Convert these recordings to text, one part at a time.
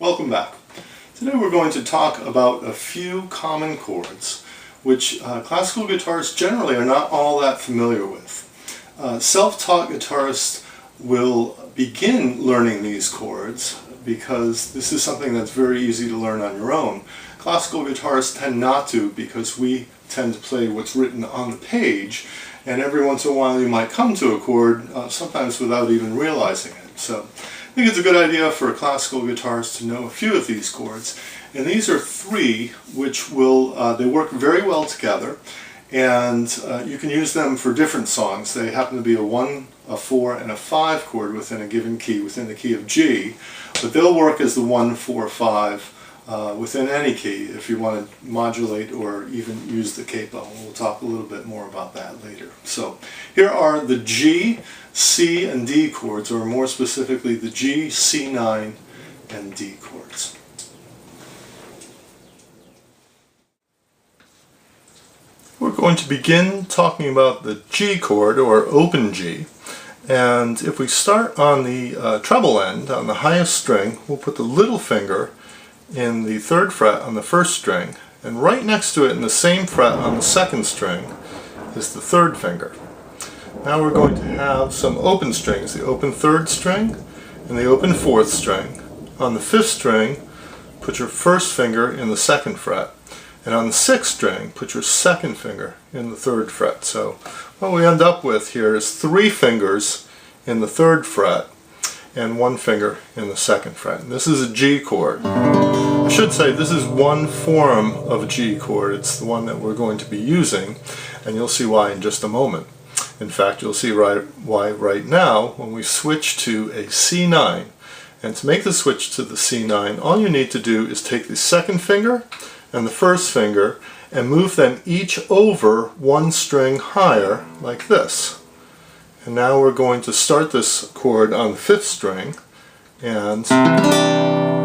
Welcome back. Today we're going to talk about a few common chords which classical guitarists generally are not all that familiar with. Self-taught guitarists will begin learning these chords because this is something that's very easy to learn on your own. Classical guitarists tend not to because we tend to play what's written on the page, and every once in a while you might come to a chord, sometimes without even realizing it. So I think it's a good idea for a classical guitarist to know a few of these chords. And these are three which will, they work very well together, and you can use them for different songs. They happen to be a 1, a 4, and a 5 chord within a given key, within the key of G, but they'll work as the 1, 4, 5 within any key if you want to modulate or even use the capo. We'll talk a little bit more about that later. So here are the G, C, and D chords, or more specifically the G, C9, and D chords. We're going to begin talking about the G chord, or open G. And if we start on the treble end, on the highest string, we'll put the little finger in the 3rd fret on the 1st string, and right next to it in the same fret on the 2nd string is the 3rd finger. Now we're going to have some open strings, the open 3rd string and the open 4th string. On the 5th string, put your 1st finger in the 2nd fret, and on the 6th string, put your 2nd finger in the 3rd fret. So what we end up with here is 3 fingers in the 3rd fret and 1 finger in the 2nd fret. And this is a G chord. I should say this is one form of a G chord. It's the one that we're going to be using, and you'll see why in just a moment. In fact, you'll see why right now when we switch to a C9. And to make the switch to the C9, all you need to do is take the 2nd finger and the 1st finger and move them each over 1 string higher, like this. And now we're going to start this chord on the 5th string, and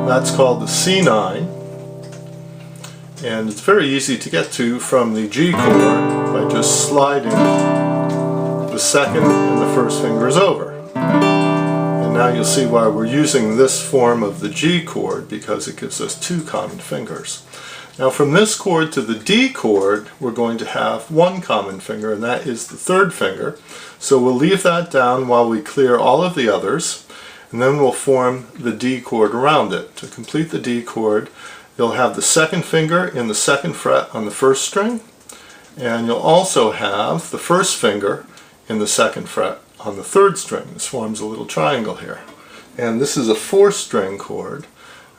that's called the C9. And it's very easy to get to from the G chord by just sliding the 2nd and the 1st fingers over. And now you'll see why we're using this form of the G chord, because it gives us 2 common fingers. Now from this chord to the D chord, we're going to have 1 common finger, and that is the 3rd finger. So we'll leave that down while we clear all of the others, and then we'll form the D chord around it. To complete the D chord, you'll have the 2nd finger in the 2nd fret on the 1st string, and you'll also have the 1st finger in the 2nd fret on the 3rd string. This forms a little triangle here. And this is a 4-string chord,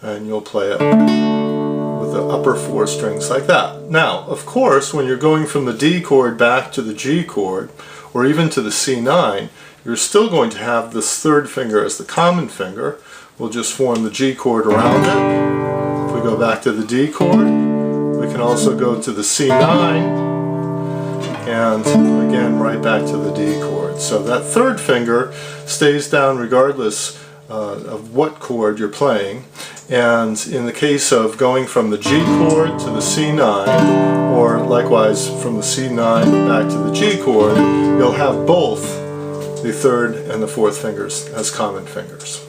and you'll play it with the upper 4 strings like that. Now, of course, when you're going from the D chord back to the G chord, or even to the C9, you're still going to have this 3rd finger as the common finger. We'll just form the G chord around it. If we go back to the D chord, we can also go to the C9, and again right back to the D chord. So that 3rd finger stays down regardless of what chord you're playing. And in the case of going from the G chord to the C9, or likewise from the C9 back to the G chord, you'll have both the 3rd and the 4th fingers as common fingers.